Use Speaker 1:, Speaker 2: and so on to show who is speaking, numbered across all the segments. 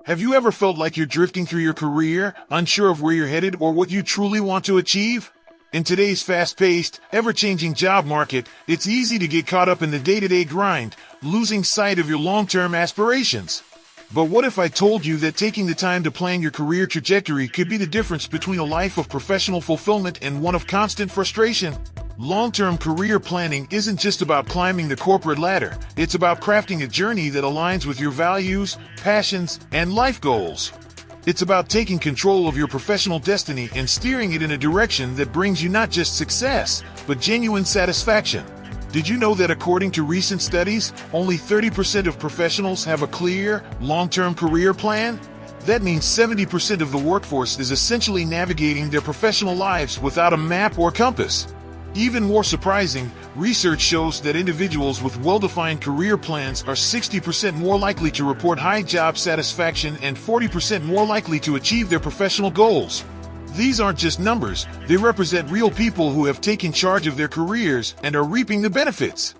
Speaker 1: Have you ever felt like you're drifting through your career, unsure of where you're headed or what you truly want to achieve? In today's fast-paced, ever-changing job market, it's easy to get caught up in the day-to-day grind, losing sight of your long-term aspirations. But what if I told you that taking the time to plan your career trajectory could be the difference between a life of professional fulfillment and one of constant frustration? Long-term career planning isn't just about climbing the corporate ladder. It's about crafting a journey that aligns with your values, passions, and life goals. It's about taking control of your professional destiny and steering it in a direction that brings you not just success, but genuine satisfaction. Did you know that according to recent studies, only 30% of professionals have a clear, long-term career plan? That means 70% of the workforce is essentially navigating their professional lives without a map or compass. Even more surprising, research shows that individuals with well-defined career plans are 60% more likely to report high job satisfaction and 40% more likely to achieve their professional goals. These aren't just numbers, they represent real people who have taken charge of their careers and are reaping the benefits.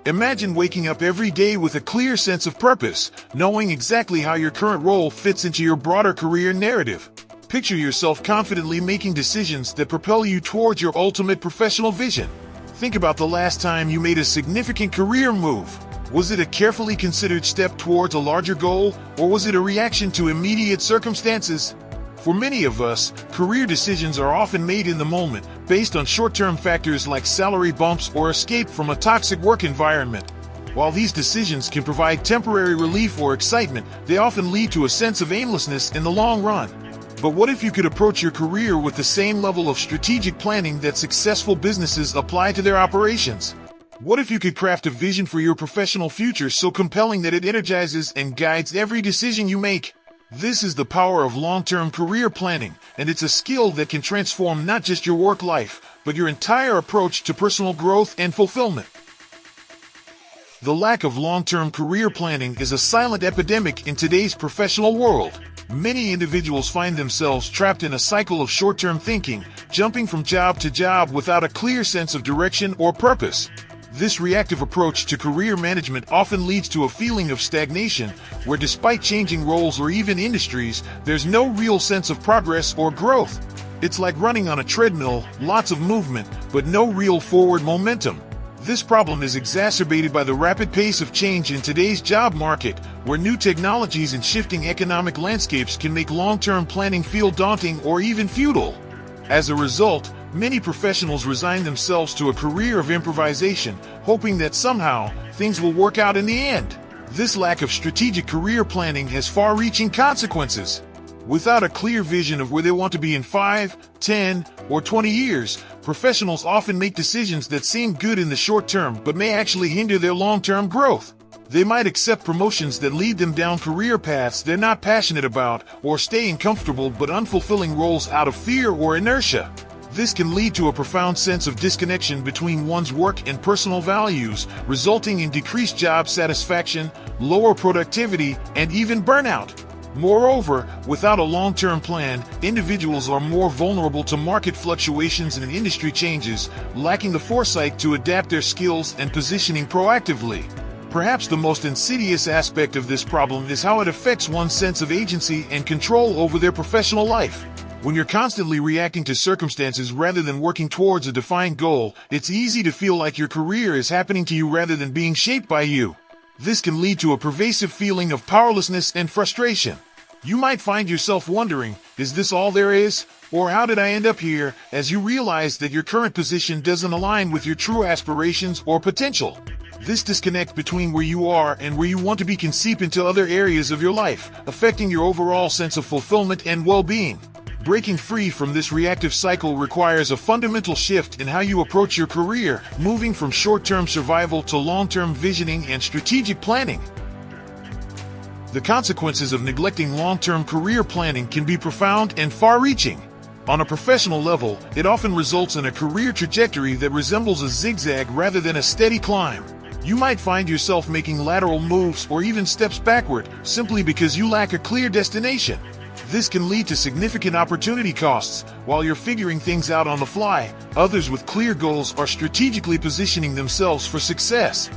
Speaker 1: Imagine waking up every day with a clear sense of purpose, knowing exactly how your current role fits into your broader career narrative. Picture yourself confidently making decisions that propel you towards your ultimate professional vision. Think about the last time you made a significant career move. Was it a carefully considered step towards a larger goal, or was it a reaction to immediate circumstances? For many of us, career decisions are often made in the moment, based on short-term factors like salary bumps or escape from a toxic work environment. While these decisions can provide temporary relief or excitement, they often lead to a sense of aimlessness in the long run. But what if you could approach your career with the same level of strategic planning that successful businesses apply to their operations? What if you could craft a vision for your professional future so compelling that it energizes and guides every decision you make? This is the power of long-term career planning, and it's a skill that can transform not just your work life, but your entire approach to personal growth and fulfillment. The lack of long-term career planning is a silent epidemic in today's professional world. Many individuals find themselves trapped in a cycle of short-term thinking, jumping from job to job without a clear sense of direction or purpose. This reactive approach to career management often leads to a feeling of stagnation, where despite changing roles or even industries, there's no real sense of progress or growth. It's like running on a treadmill, lots of movement, but no real forward momentum. This problem is exacerbated by the rapid pace of change in today's job market, where new technologies and shifting economic landscapes can make long-term planning feel daunting or even futile. As a result, many professionals resign themselves to a career of improvisation, hoping that somehow things will work out in the end. This lack of strategic career planning has far-reaching consequences. Without a clear vision of where they want to be in 5, 10, or 20 years, professionals often make decisions that seem good in the short term but may actually hinder their long-term growth. They might accept promotions that lead them down career paths they're not passionate about, or stay in comfortable but unfulfilling roles out of fear or inertia. This can lead to a profound sense of disconnection between one's work and personal values, resulting in decreased job satisfaction, lower productivity, and even burnout. Moreover, without a long-term plan, individuals are more vulnerable to market fluctuations and industry changes, lacking the foresight to adapt their skills and positioning proactively. Perhaps the most insidious aspect of this problem is how it affects one's sense of agency and control over their professional life. When you're constantly reacting to circumstances rather than working towards a defined goal, it's easy to feel like your career is happening to you rather than being shaped by you. This can lead to a pervasive feeling of powerlessness and frustration. You might find yourself wondering, is this all there is? Or how did I end up here, as you realize that your current position doesn't align with your true aspirations or potential. This disconnect between where you are and where you want to be can seep into other areas of your life, affecting your overall sense of fulfillment and well-being. Breaking free from this reactive cycle requires a fundamental shift in how you approach your career, moving from short-term survival to long-term visioning and strategic planning. The consequences of neglecting long-term career planning can be profound and far-reaching. On a professional level, it often results in a career trajectory that resembles a zigzag rather than a steady climb. You might find yourself making lateral moves or even steps backward simply because you lack a clear destination. This can lead to significant opportunity costs. While you're figuring things out on the fly, others with clear goals are strategically positioning themselves for success.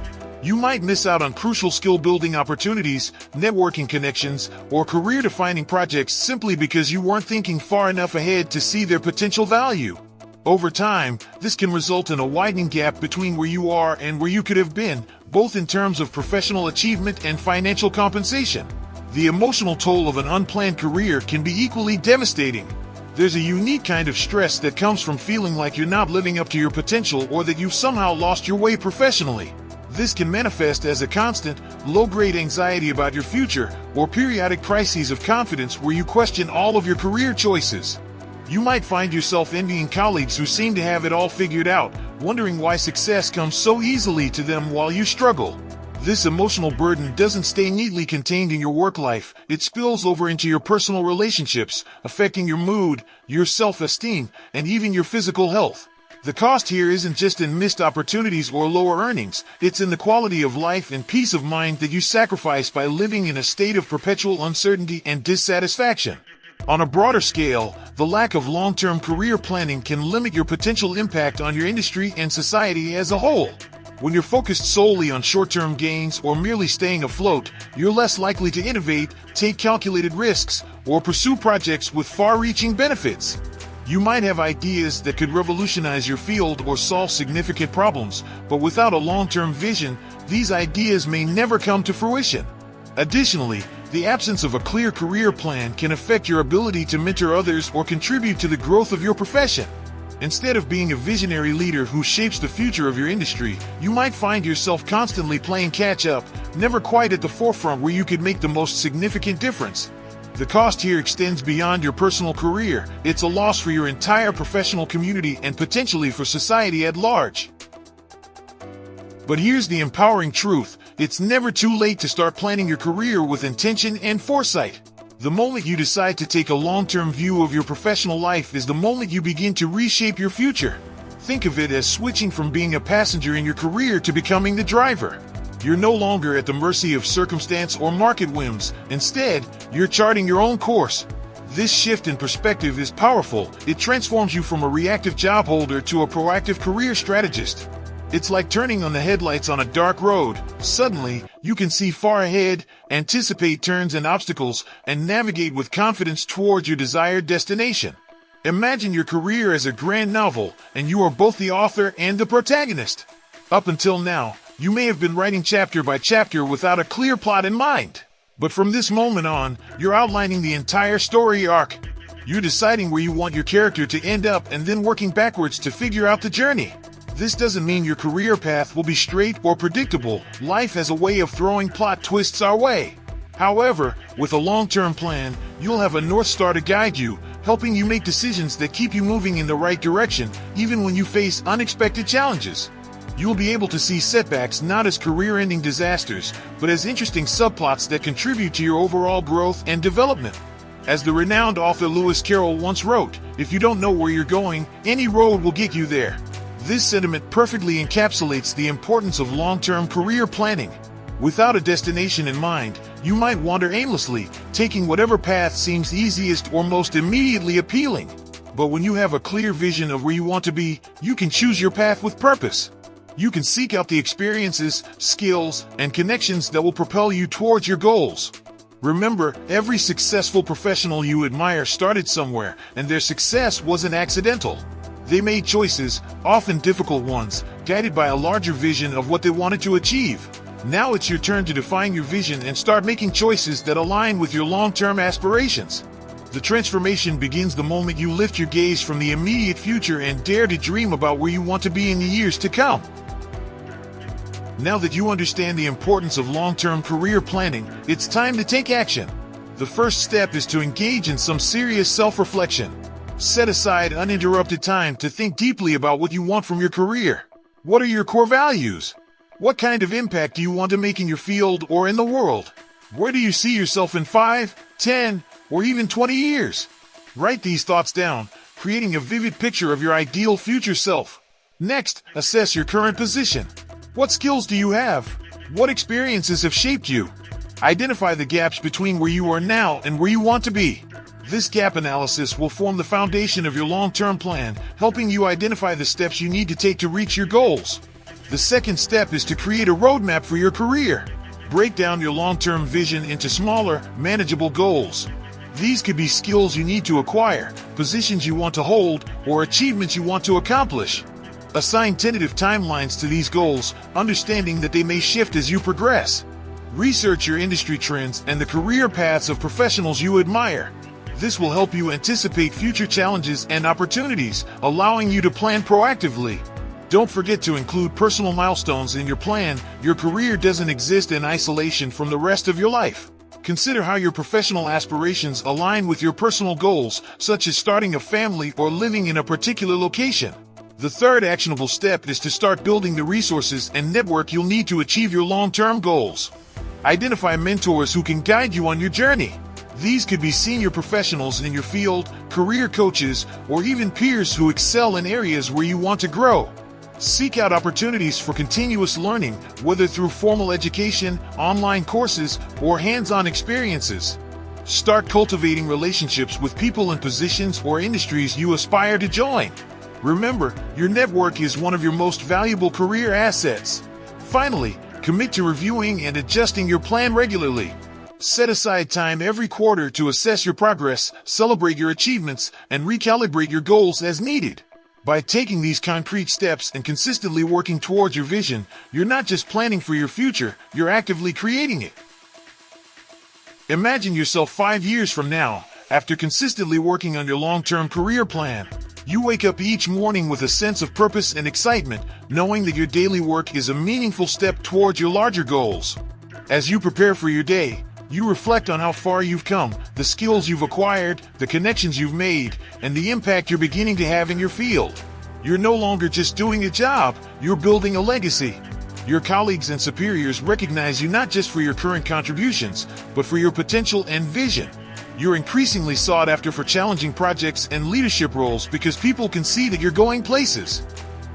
Speaker 1: You might miss out on crucial skill-building opportunities, networking connections, or career-defining projects simply because you weren't thinking far enough ahead to see their potential value. Over time, this can result in a widening gap between where you are and where you could have been, both in terms of professional achievement and financial compensation. The emotional toll of an unplanned career can be equally devastating. There's a unique kind of stress that comes from feeling like you're not living up to your potential or that you've somehow lost your way professionally. This can manifest as a constant, low-grade anxiety about your future or periodic crises of confidence where you question all of your career choices. You might find yourself envying colleagues who seem to have it all figured out, wondering why success comes so easily to them while you struggle. This emotional burden doesn't stay neatly contained in your work life. It spills over into your personal relationships, affecting your mood, your self-esteem, and even your physical health. The cost here isn't just in missed opportunities or lower earnings, it's in the quality of life and peace of mind that you sacrifice by living in a state of perpetual uncertainty and dissatisfaction. On a broader scale, the lack of long-term career planning can limit your potential impact on your industry and society as a whole. When you're focused solely on short-term gains or merely staying afloat, you're less likely to innovate, take calculated risks, or pursue projects with far-reaching benefits. You might have ideas that could revolutionize your field or solve significant problems, but without a long-term vision, these ideas may never come to fruition. Additionally, the absence of a clear career plan can affect your ability to mentor others or contribute to the growth of your profession. Instead of being a visionary leader who shapes the future of your industry, you might find yourself constantly playing catch-up, never quite at the forefront where you could make the most significant difference. The cost here extends beyond your personal career. It's a loss for your entire professional community and potentially for society at large. But here's the empowering truth. It's never too late to start planning your career with intention and foresight. The moment you decide to take a long-term view of your professional life is the moment you begin to reshape your future. Think of it as switching from being a passenger in your career to becoming the driver. You're no longer at the mercy of circumstance or market whims. Instead, you're charting your own course. This shift in perspective is powerful. It transforms you from a reactive job holder to a proactive career strategist. It's like turning on the headlights on a dark road. Suddenly, you can see far ahead, anticipate turns and obstacles, and navigate with confidence towards your desired destination. Imagine your career as a grand novel, and you are both the author and the protagonist. Up until now, you may have been writing chapter by chapter without a clear plot in mind. But from this moment on, you're outlining the entire story arc. You're deciding where you want your character to end up and then working backwards to figure out the journey. This doesn't mean your career path will be straight or predictable. Life has a way of throwing plot twists our way. However, with a long-term plan, you'll have a North Star to guide you, helping you make decisions that keep you moving in the right direction, even when you face unexpected challenges. You'll be able to see setbacks not as career-ending disasters, but as interesting subplots that contribute to your overall growth and development. As the renowned author Lewis Carroll once wrote, "If you don't know where you're going, any road will get you there." This sentiment perfectly encapsulates the importance of long-term career planning. Without a destination in mind, you might wander aimlessly, taking whatever path seems easiest or most immediately appealing. But when you have a clear vision of where you want to be, you can choose your path with purpose. You can seek out the experiences, skills, and connections that will propel you towards your goals. Remember, every successful professional you admire started somewhere, and their success wasn't accidental. They made choices, often difficult ones, guided by a larger vision of what they wanted to achieve. Now it's your turn to define your vision and start making choices that align with your long-term aspirations. The transformation begins the moment you lift your gaze from the immediate future and dare to dream about where you want to be in the years to come. Now that you understand the importance of long-term career planning, it's time to take action. The first step is to engage in some serious self-reflection. Set aside uninterrupted time to think deeply about what you want from your career. What are your core values? What kind of impact do you want to make in your field or in the world? Where do you see yourself in 5, 10, or even 20 years? Write these thoughts down, creating a vivid picture of your ideal future self. Next, assess your current position. What skills do you have? What experiences have shaped you? Identify the gaps between where you are now and where you want to be. This gap analysis will form the foundation of your long-term plan, helping you identify the steps you need to take to reach your goals. The second step is to create a roadmap for your career. Break down your long-term vision into smaller, manageable goals. These could be skills you need to acquire, positions you want to hold, or achievements you want to accomplish. Assign tentative timelines to these goals, understanding that they may shift as you progress. Research your industry trends and the career paths of professionals you admire. This will help you anticipate future challenges and opportunities, allowing you to plan proactively. Don't forget to include personal milestones in your plan. Your career doesn't exist in isolation from the rest of your life. Consider how your professional aspirations align with your personal goals, such as starting a family or living in a particular location. The third actionable step is to start building the resources and network you'll need to achieve your long-term goals. Identify mentors who can guide you on your journey. These could be senior professionals in your field, career coaches, or even peers who excel in areas where you want to grow. Seek out opportunities for continuous learning, whether through formal education, online courses, or hands-on experiences. Start cultivating relationships with people in positions or industries you aspire to join. Remember, your network is one of your most valuable career assets. Finally, commit to reviewing and adjusting your plan regularly. Set aside time every quarter to assess your progress, celebrate your achievements, and recalibrate your goals as needed. By taking these concrete steps and consistently working towards your vision, you're not just planning for your future, you're actively creating it. Imagine yourself 5 years from now, after consistently working on your long-term career plan. You wake up each morning with a sense of purpose and excitement, knowing that your daily work is a meaningful step towards your larger goals. As you prepare for your day, you reflect on how far you've come, the skills you've acquired, the connections you've made, and the impact you're beginning to have in your field. You're no longer just doing a job, you're building a legacy. Your colleagues and superiors recognize you not just for your current contributions, but for your potential and vision. You're increasingly sought after for challenging projects and leadership roles because people can see that you're going places.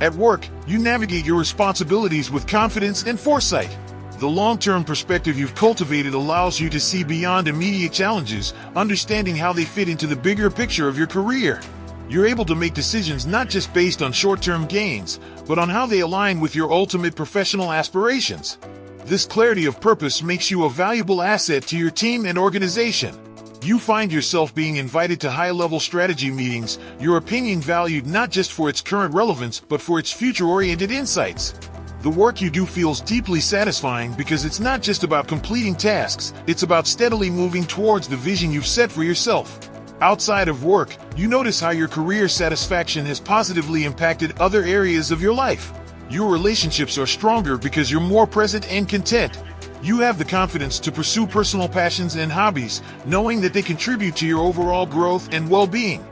Speaker 1: At work, you navigate your responsibilities with confidence and foresight. The long-term perspective you've cultivated allows you to see beyond immediate challenges, understanding how they fit into the bigger picture of your career. You're able to make decisions not just based on short-term gains, but on how they align with your ultimate professional aspirations. This clarity of purpose makes you a valuable asset to your team and organization. You find yourself being invited to high-level strategy meetings, your opinion valued not just for its current relevance, but for its future-oriented insights. The work you do feels deeply satisfying because it's not just about completing tasks, it's about steadily moving towards the vision you've set for yourself. Outside of work, you notice how your career satisfaction has positively impacted other areas of your life. Your relationships are stronger because you're more present and content. You have the confidence to pursue personal passions and hobbies, knowing that they contribute to your overall growth and well-being.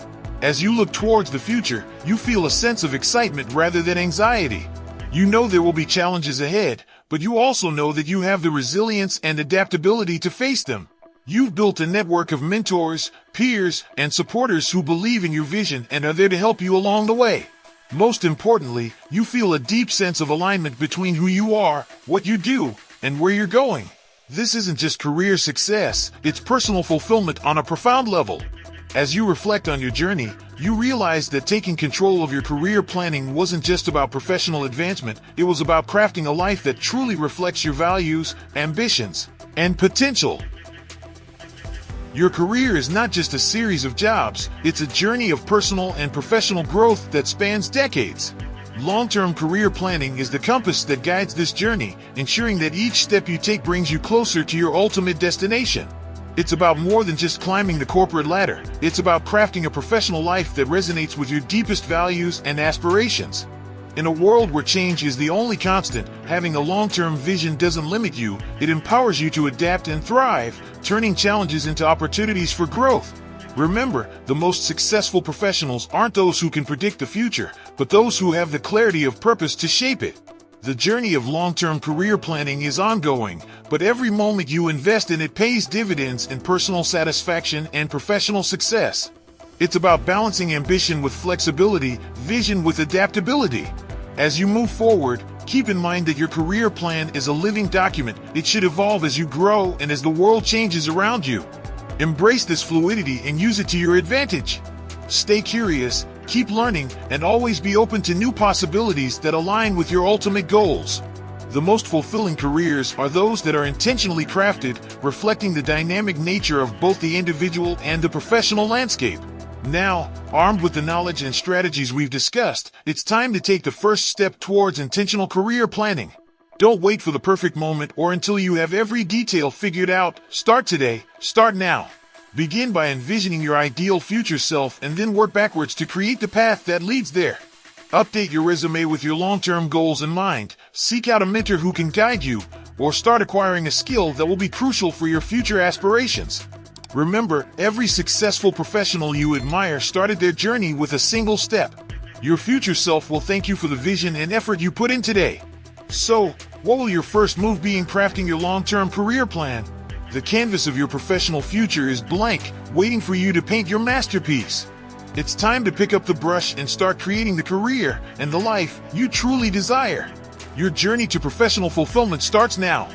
Speaker 1: As you look towards the future, you feel a sense of excitement rather than anxiety. You know there will be challenges ahead, but you also know that you have the resilience and adaptability to face them. You've built a network of mentors, peers, and supporters who believe in your vision and are there to help you along the way. Most importantly, you feel a deep sense of alignment between who you are, what you do, and where you're going. This isn't just career success, it's personal fulfillment on a profound level. As you reflect on your journey, you realize that taking control of your career planning wasn't just about professional advancement, it was about crafting a life that truly reflects your values, ambitions, and potential. Your career is not just a series of jobs, it's a journey of personal and professional growth that spans decades. Long-term career planning is the compass that guides this journey, ensuring that each step you take brings you closer to your ultimate destination. It's about more than just climbing the corporate ladder. It's about crafting a professional life that resonates with your deepest values and aspirations. In a world where change is the only constant, having a long-term vision doesn't limit you, it empowers you to adapt and thrive, turning challenges into opportunities for growth. Remember, the most successful professionals aren't those who can predict the future, but those who have the clarity of purpose to shape it. The journey of long-term career planning is ongoing, but every moment you invest in it pays dividends in personal satisfaction and professional success. It's about balancing ambition with flexibility, vision with adaptability. As you move forward, keep in mind that your career plan is a living document. It should evolve as you grow and as the world changes around you. Embrace this fluidity and use it to your advantage. Stay curious, Keep learning and always be open to new possibilities that align with your ultimate goals. The most fulfilling careers are those that are intentionally crafted, reflecting the dynamic nature of both the individual and the professional landscape. Now, armed with the knowledge and strategies we've discussed, it's time to take the first step towards intentional career planning. Don't wait for the perfect moment or until you have every detail figured out. Start today. Start now. Begin by envisioning your ideal future self and then work backwards to create the path that leads there. Update your resume with your long-term goals in mind, seek out a mentor who can guide you, or start acquiring a skill that will be crucial for your future aspirations. Remember, every successful professional you admire started their journey with a single step. Your future self will thank you for the vision and effort you put in today. So, what will your first move be in crafting your long-term career plan? The canvas of your professional future is blank, waiting for you to paint your masterpiece. It's time to pick up the brush and start creating the career and the life you truly desire. Your journey to professional fulfillment starts now.